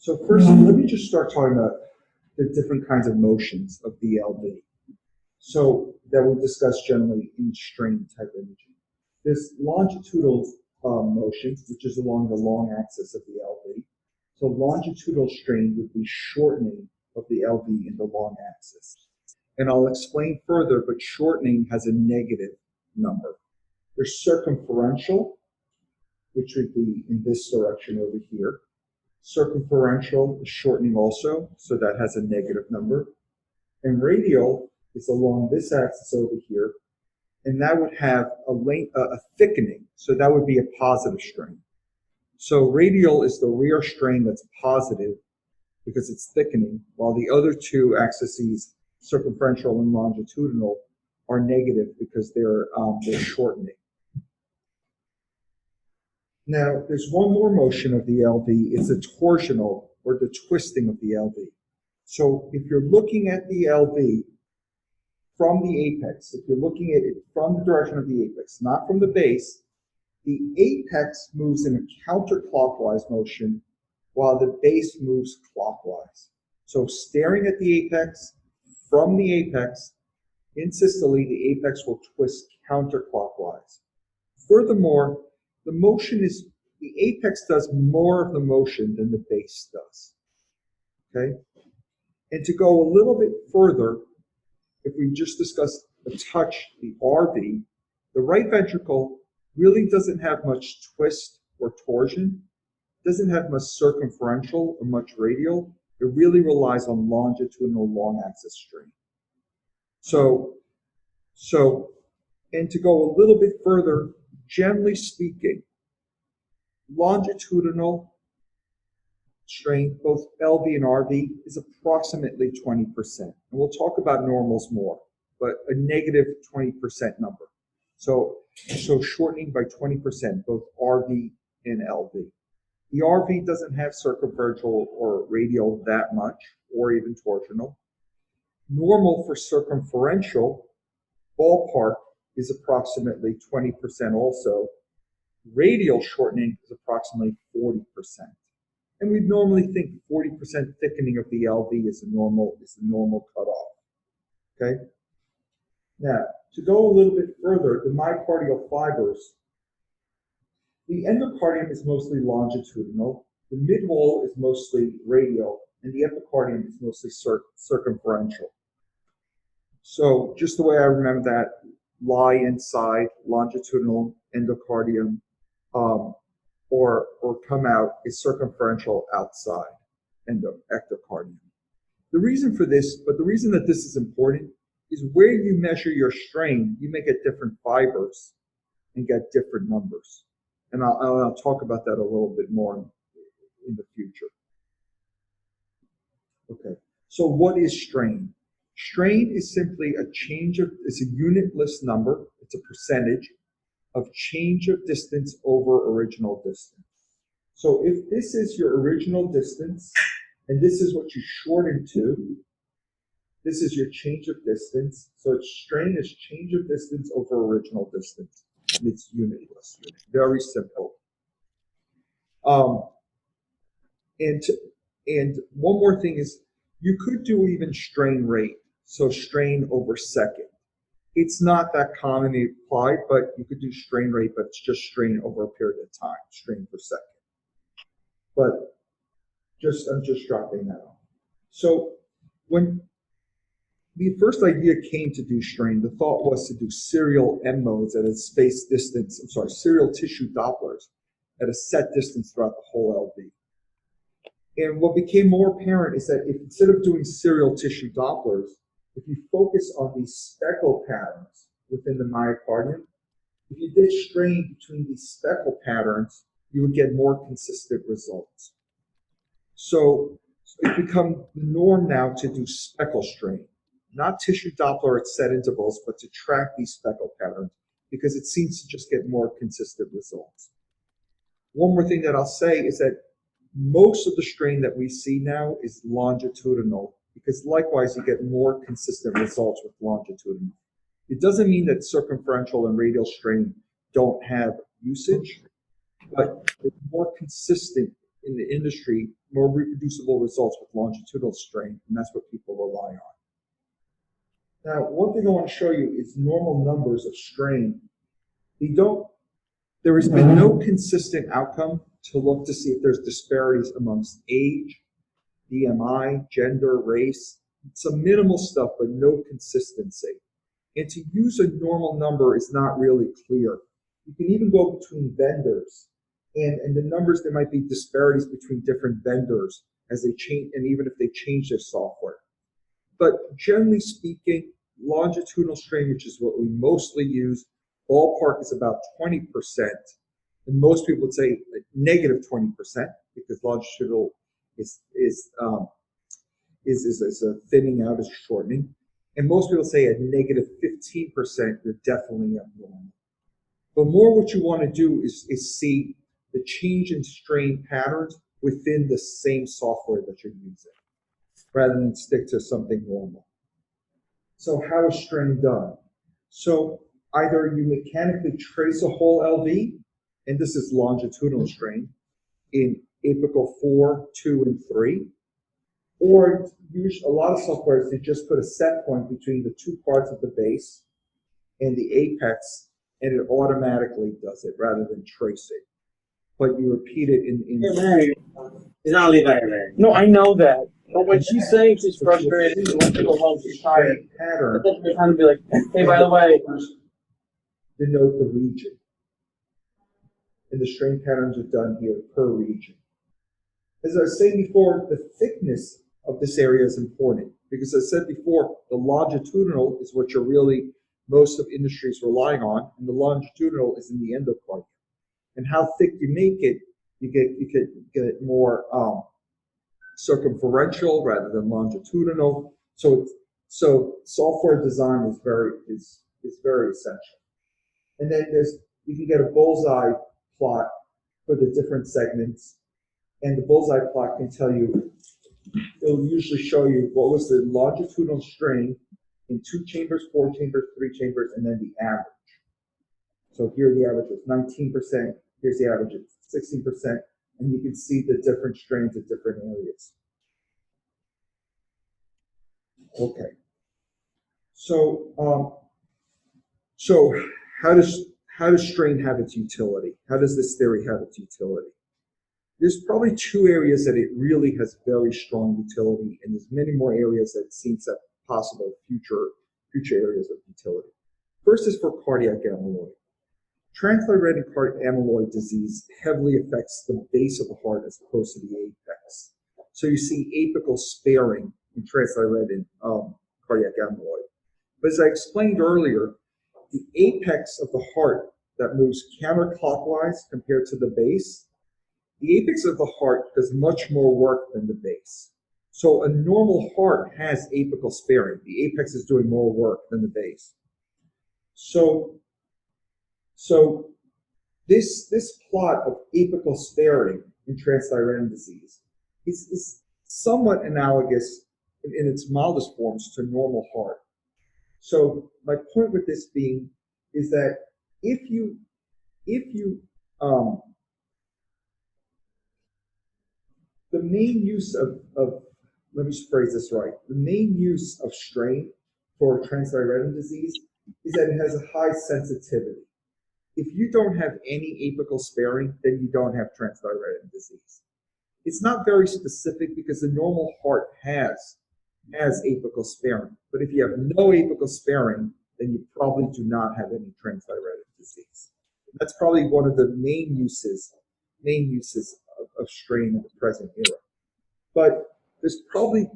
So first, let me just start talking about the different kinds of motions of the LV. So that we discuss generally in strain type imaging. There's longitudinal motion, which is along the long axis of the LV. So longitudinal strain would be shortening of the LV in the long axis. And I'll explain further, but shortening has a negative number. There's circumferential, which would be in this direction over here. Circumferential is shortening also, so that has a negative number. And radial is along this axis over here, and that would have a thickening, so that would be a positive strain. So radial is the rear strain that's positive because it's thickening, while the other two axes, circumferential and longitudinal, are negative because they're shortening. Now, there's one more motion of the LV. It's the torsional, or the twisting of the LV. So if you're looking at the LV from the apex, if you're looking at it from the direction of the apex, not from the base, the apex moves in a counterclockwise motion while the base moves clockwise. So staring at the apex, from the apex, in systole, the apex will twist counterclockwise. Furthermore, the motion is, the apex does more of the motion than the base does, okay? And to go a little bit further, if we just discuss a touch, the RV, the right ventricle really doesn't have much twist or torsion, doesn't have much circumferential or much radial. It really relies on longitudinal long axis strain. And to go a little bit further, generally speaking, longitudinal strain, both LV and RV, is approximately 20%. And we'll talk about normals more, but a negative 20% number. So shortening by 20%, both RV and LV. The RV doesn't have circumferential or radial that much, or even torsional. Normal for circumferential, ballpark, is approximately 20% also. Radial shortening is approximately 40%. And we'd normally think 40% thickening of the LV is the normal cutoff. Okay? Now, to go a little bit further, the myocardial fibers, the endocardium is mostly longitudinal, the midwall is mostly radial, and the epicardium is mostly circumferential. So just the way I remember that, lie inside, longitudinal endocardium, or come out is circumferential outside, ectocardium. The reason for this, but the reason that this is important, is where you measure your strain, you may get different fibers and get different numbers. And I'll talk about that a little bit more in the future. Okay, so what is strain? Strain is simply it's a unitless number, it's a percentage of change of distance over original distance. So if this is your original distance, and this is what you shorten to, this is your change of distance. So strain is change of distance over original distance. It's unitless, very simple. And one more thing is, you could do even strain rate, so strain over second. It's not that commonly applied, but you could do strain rate, but it's just strain over a period of time, strain per second. But I'm just dropping that on. So when the first idea came to do strain, the thought was to do serial M modes at a serial tissue Dopplers at a set distance throughout the whole LV. And what became more apparent is that if instead of doing serial tissue Dopplers, if you focus on these speckle patterns within the myocardium, if you did strain between these speckle patterns, you would get more consistent results. So it's become the norm now to do speckle strain, not tissue Doppler at set intervals, but to track these speckle patterns, because it seems to just get more consistent results. One more thing that I'll say is that most of the strain that we see now is longitudinal, because likewise you get more consistent results with longitudinal. It doesn't mean that circumferential and radial strain don't have usage, but it's more consistent in the industry more reproducible results with longitudinal strain, and that's what people rely on. Now, one thing I want to show you is normal numbers of strain. There has been no consistent outcome to look to see if there's disparities amongst age, BMI, gender, race. Some minimal stuff, but no consistency. And to use a normal number is not really clear. You can even go between vendors, and the numbers, there might be disparities between different vendors as they change, and even if they change their software. But generally speaking, longitudinal strain, which is what we mostly use, ballpark is about 20%. And most people would say negative 20% because longitudinal is a thinning out, is shortening. And most people say at negative 15%, you're definitely abnormal. But more what you want to do is see the change in strain patterns within the same software that you're using, rather than stick to something normal. So how is strain done? So either you mechanically trace a whole LV, and this is longitudinal strain, in apical 4, 2, and 3, or a lot of softwares, they just put a set point between the two parts of the base and the apex, and it automatically does it rather than trace it. But you repeat it in it's not leave out there. No, I know that. But when she's saying she's frustrated and wants to go home, she's tired. Pattern. They're kind of be like, hey, by the way, denote the region. And the strain patterns are done here per region. As I was saying before, the thickness of this area is important because, as I said before, the longitudinal is what you're really, most of industry is relying on, and the longitudinal is in the endocardium. And how thick you make it, you get more circumferential rather than longitudinal. So software design is very essential. And then you can get a bullseye plot for the different segments, and the bullseye plot can tell you, it'll usually show you what was the longitudinal strain in 2 chambers, 4 chambers, 3 chambers, and then the average. So here the average was 19%, here's the average at 16%, and you can see the different strains at different areas. Okay. So how does strain have its utility? How does this theory have its utility? There's probably 2 areas that it really has very strong utility, and there's many more areas that seems that possible future areas of utility. First is for cardiac amyloid. Transthyretin amyloid disease heavily affects the base of the heart as opposed to the apex. So you see apical sparing in transthyretin cardiac amyloid. But as I explained earlier, the apex of the heart that moves counterclockwise compared to the base, the apex of the heart does much more work than the base. So a normal heart has apical sparing. The apex is doing more work than the base. So this plot of apical sparing in transthyretin disease is somewhat analogous in its mildest forms to normal heart. So my point with this being is that if you the main use of let me phrase this right. The main use of strain for transthyretin disease is that it has a high sensitivity. If you don't have any apical sparing, then you don't have transthyretin disease. It's not very specific because the normal heart has apical sparing. But if you have no apical sparing, then you probably do not have any transthyretin disease. That's probably one of the main uses of strain in the present era. But there's probably,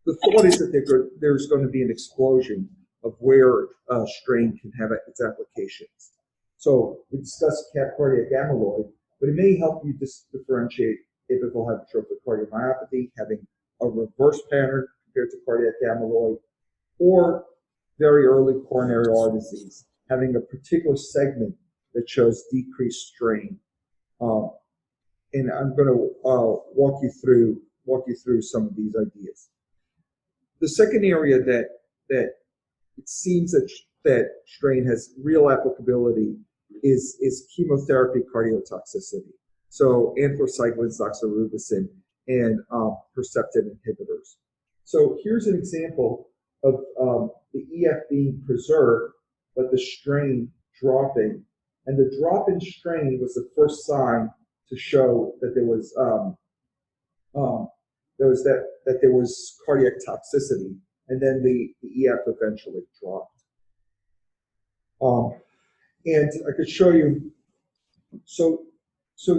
the thought is that there's going to be an explosion of where strain can have its applications. So we discussed cardiac amyloid, but it may help you differentiate apical hypertrophic cardiomyopathy, having a reverse pattern compared to cardiac amyloid, or very early coronary artery disease, having a particular segment that shows decreased strain. And I'm going to walk you through some of these ideas. The second area that it seems that strain has real applicability is chemotherapy cardiotoxicity. So anthracyclines, doxorubicin, and Herceptin inhibitors. So here's an example of the EF being preserved, but the strain dropping. And the drop in strain was the first sign to show that there was there was cardiac toxicity, and then the EF eventually dropped. And I could show you. So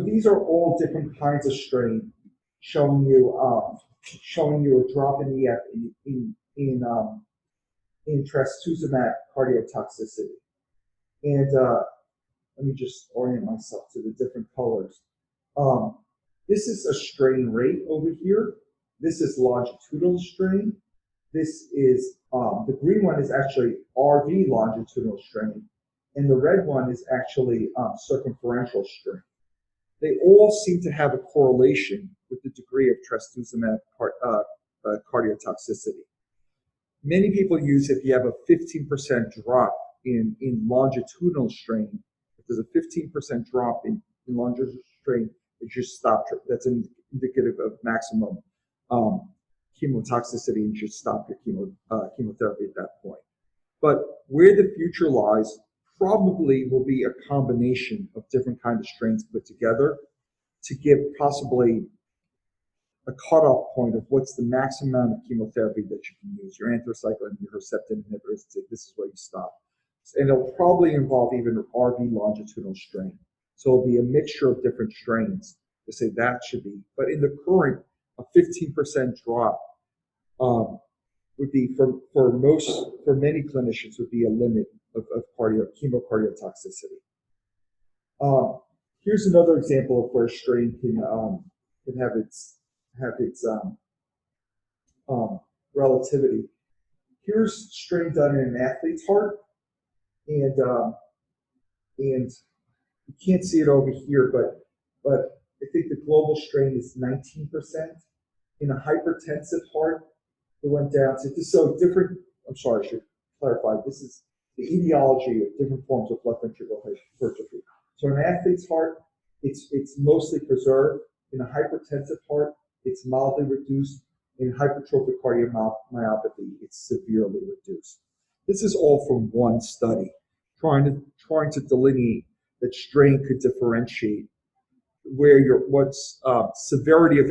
these are all different kinds of strain, showing you a drop in EF in trastuzumab cardiotoxicity. And let me just orient myself to the different colors. This is a strain rate over here. This is longitudinal strain. This is the green one is actually RV longitudinal strain, and the red one is actually circumferential strain. They all seem to have a correlation with the degree of trastuzumab cardiotoxicity. Many people use, if you have a 15% drop in longitudinal strain, if there's a 15% drop in longitudinal strain, it just stop. That's indicative of maximum chemotoxicity, and you should stop your chemotherapy at that point. But where the future lies probably will be a combination of different kinds of strains put together to give possibly a cutoff point of what's the maximum amount of chemotherapy that you can use. Your anthracycline, your Herceptin inhibitors, this is where you stop. And it'll probably involve even RV longitudinal strain. So it'll be a mixture of different strains to say that should be. But in the current, a 15% drop would be for many clinicians would be a limit of chemocardiotoxicity. Here's another example of where strain can have its relativity. Here's strain done in an athlete's heart, and you can't see it over here, but I think the global strain is 19%. In a hypertensive heart, it went down to this. So different. I'm sorry, I should clarify. This is the etiology of different forms of left ventricular hypertrophy. So in an athlete's heart, it's mostly preserved. In a hypertensive heart, it's mildly reduced. In hypertrophic cardiomyopathy, it's severely reduced. This is all from one study, trying to delineate that strain could differentiate where what's severity of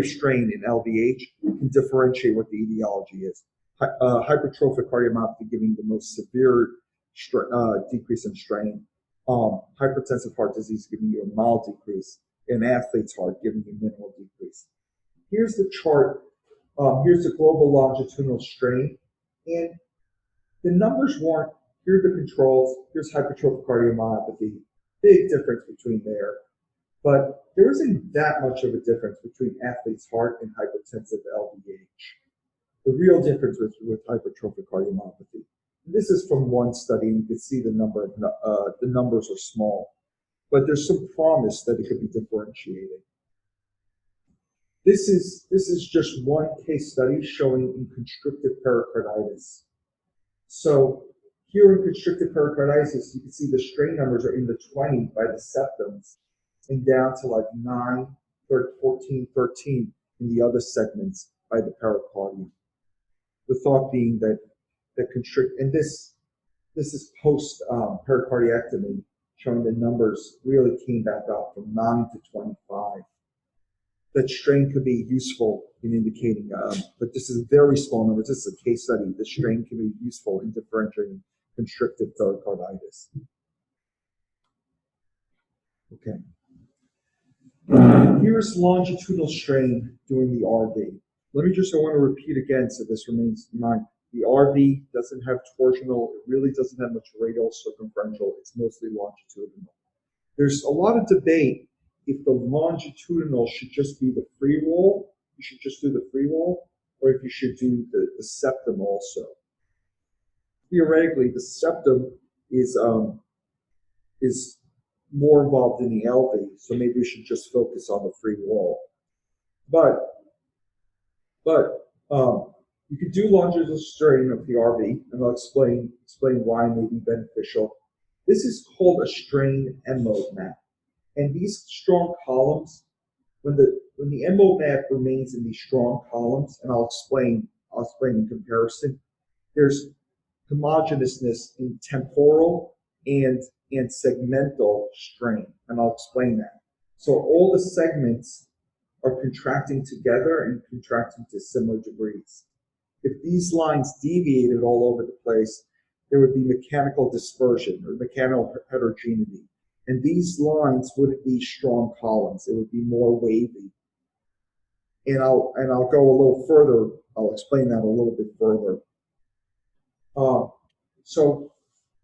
strain in LVH can differentiate what the etiology is. Hypertrophic cardiomyopathy giving the most severe decrease in strain. Hypertensive heart disease giving you a mild decrease. An athlete's heart giving you minimal decrease. Here's the chart. Here's the global longitudinal strain, and the numbers weren't. Here are the controls. Here's hypertrophic cardiomyopathy. Big difference between there, but there isn't that much of a difference between athlete's heart and hypertensive LVH. The real difference with hypertrophic cardiomyopathy. This is from one study, and you can see the numbers are small, but there's some promise that it could be differentiated. This is just one case study showing in constrictive pericarditis. So here in constrictive pericarditis, you can see the strain numbers are in the 20 by the septums and down to like 9, 14, 13 in the other segments by the pericardium. The thought being that and this is post pericardiectomy, showing the numbers really came back up from 9 to 25. That strain could be useful in indicating, but this is very small numbers. This is a case study. The strain can be useful in differentiating constrictive pericarditis. Okay. Here's longitudinal strain doing the RV. I want to repeat again so this remains in mind. The RV doesn't have torsional. It really doesn't have much radial circumferential. It's mostly longitudinal. There's a lot of debate if the longitudinal should just be the free wall, you should just do the free wall, or if you should do the septum also. Theoretically, the septum is more involved in the LV, so maybe we should just focus on the free wall. But you could do longitudinal strain of the RV, and I'll explain why it may be beneficial. This is called a strain M-mode map. And these strong columns, when the MO map remains in these strong columns, and I'll explain in comparison, there's homogeneousness in temporal and segmental strain, and I'll explain that. So all the segments are contracting together and contracting to similar degrees. If these lines deviated all over the place, there would be mechanical dispersion or mechanical heterogeneity. And these lines wouldn't be strong columns. It would be more wavy. And I'll go a little further. I'll explain that a little bit further. So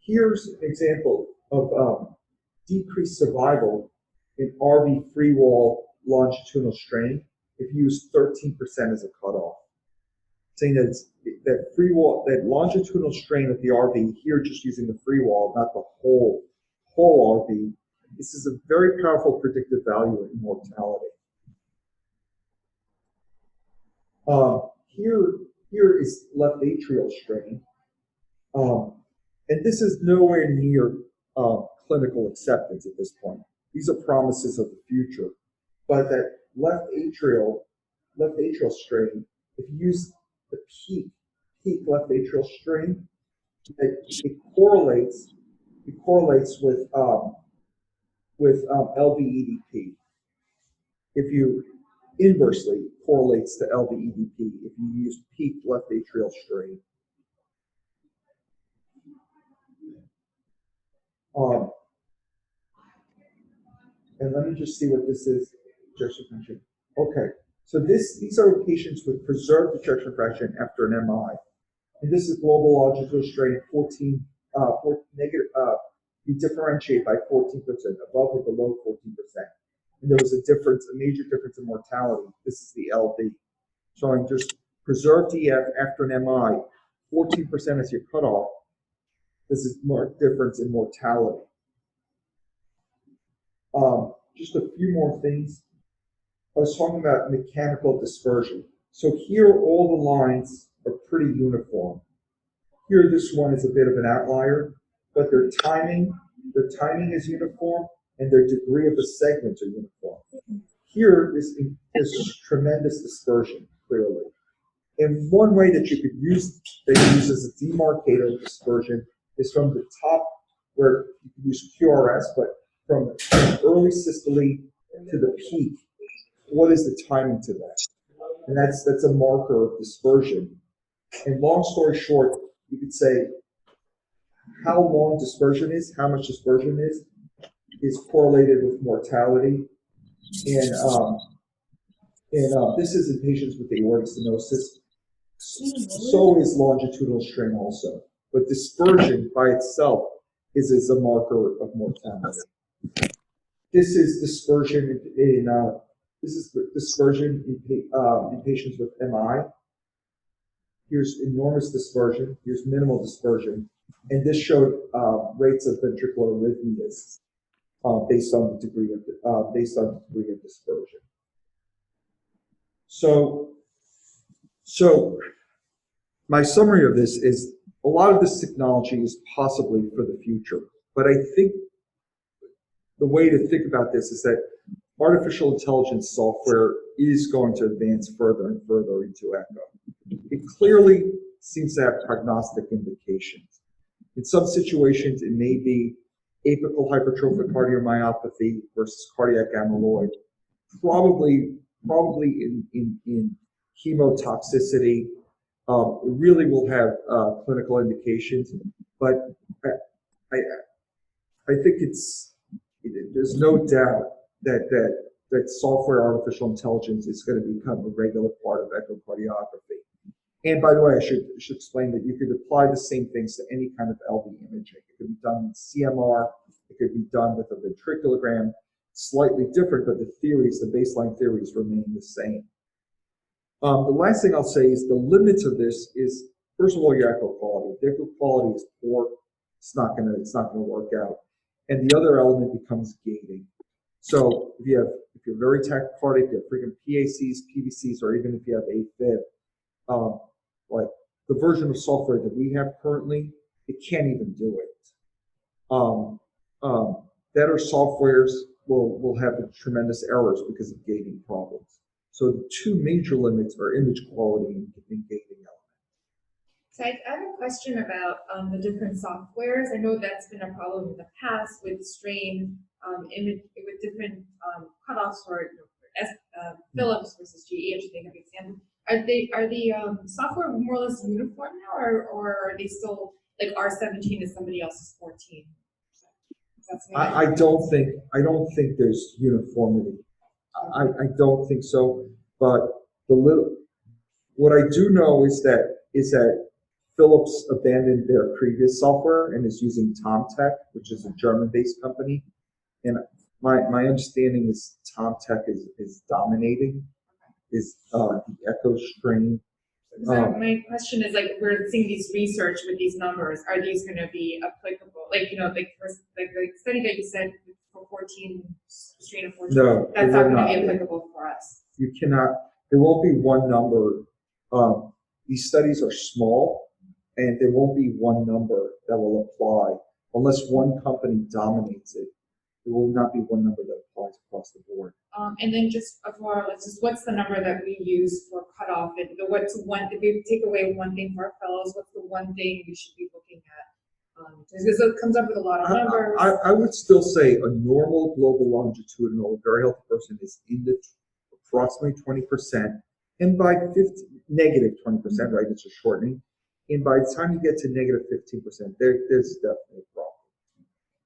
here's an example of decreased survival in RV free wall longitudinal strain if you use 13% as a cutoff. Saying that that free wall, that longitudinal strain of the RV, here just using the free wall, not the whole RV, this is a very powerful predictive value in mortality. Here is left atrial strain, and this is nowhere near clinical acceptance at this point. These are promises of the future, but that left atrial strain, if you use the peak left atrial strain, it correlates with LVEDP. If you inversely correlates to LVEDP if you use peak left atrial strain. And let me just see what this is. Ejection fraction. Okay, so these are patients with preserved ejection fraction after an MI, and this is global longitudinal strain 14 negative. You differentiate by 14%, above or below 14%. And there was a major difference in mortality. This is the LD, showing just preserved EF after an MI, 14% as your cutoff. This is marked difference in mortality. Just a few more things. I was talking about mechanical dispersion. So here, all the lines are pretty uniform. Here, this one is a bit of an outlier, but their timing is uniform, and their degree of the segments are uniform. Here is tremendous dispersion, clearly. And one way that you could use as a demarcator of dispersion is from the top, where you can use QRS, but from early systole to the peak. What is the timing to that? And that's a marker of dispersion. And long story short, you could say how long dispersion is, how much dispersion is correlated with mortality. And this is in patients with aortic stenosis. So is longitudinal strain also. But dispersion by itself is a marker of mortality. This is dispersion in patients with MI. Here's enormous dispersion. Here's minimal dispersion, and this showed rates of ventricular arrhythmias based on the degree of dispersion. So my summary of this is a lot of this technology is possibly for the future, but I think the way to think about this is that artificial intelligence software is going to advance further and further into echo. It clearly seems to have prognostic indications. In some situations, it may be apical hypertrophic cardiomyopathy versus cardiac amyloid, probably in chemotoxicity. It really will have clinical indications, but I think there's no doubt that software artificial intelligence is going to become a regular part of echocardiography. And by the way, I should explain that you could apply the same things to any kind of LV imaging. It could be done with CMR, it could be done with a ventriculogram, slightly different, but the baseline theories remain the same. The last thing I'll say is the limits of this is, first of all, your echo quality. If the echo quality is poor, it's not gonna work out. And the other element becomes gating. So if you're very tachycardic, you have frequent PACs, PVCs, or even if you have AFib, like the version of software that we have currently, it can't even do it. Better softwares will have tremendous errors because of gating problems. So the two major limits are image quality and gating element. So I have a question about the different softwares. I know that's been a problem in the past with strain image with different cutoffs for Philips versus GE. I should think of an example. Are the software more or less uniform now, or are they still like R17 is somebody else's 14? I don't think there's uniformity. I don't think so. But what I do know is that Philips abandoned their previous software and is using TomTech, which is a German-based company. And my understanding is TomTech is dominating, is the echo strain. So my question is, like, we're seeing these research with these numbers. Are these going to be applicable? Like, you know, like the study that you said for 14 strain of 14. No, that's not going to be applicable for us. You cannot. There won't be one number. These studies are small, and there won't be one number that will apply unless one company dominates it. There will not be one number that applies across the board. And then just what's the number that we use for cutoff? And if we take away one thing for our fellows, what's the one thing we should be looking at? Because it comes up with a lot of numbers. I would still say a normal global longitudinal, very healthy person is in the approximately 20%, and by negative 20%, right? It's a shortening. And by the time you get to negative 15%, there's definitely a problem.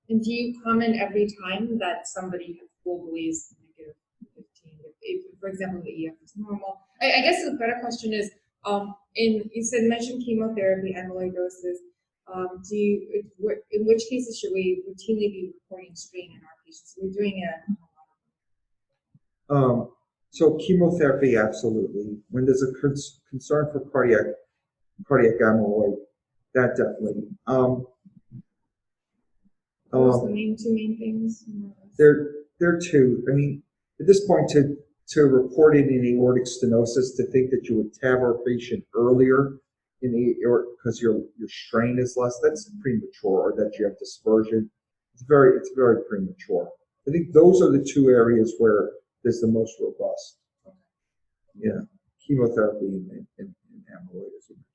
And do you comment every time that somebody globally is negative 15? If, for example, the EF is normal. I guess the better question is, you mentioned chemotherapy, amyloidosis. In which cases should we routinely be reporting strain in our patients? We're doing it. So chemotherapy, absolutely. When there's a concern for cardiac amyloid, that definitely. Those are the two main things. There are two. I mean, at this point, to report it in aortic stenosis, to think that you would TAV our patient earlier in the aortic because your strain is less, that's premature, or that you have dispersion. It's very premature. I think those are the two areas where there's the most robust. Yeah, chemotherapy and amyloid, as you mentioned.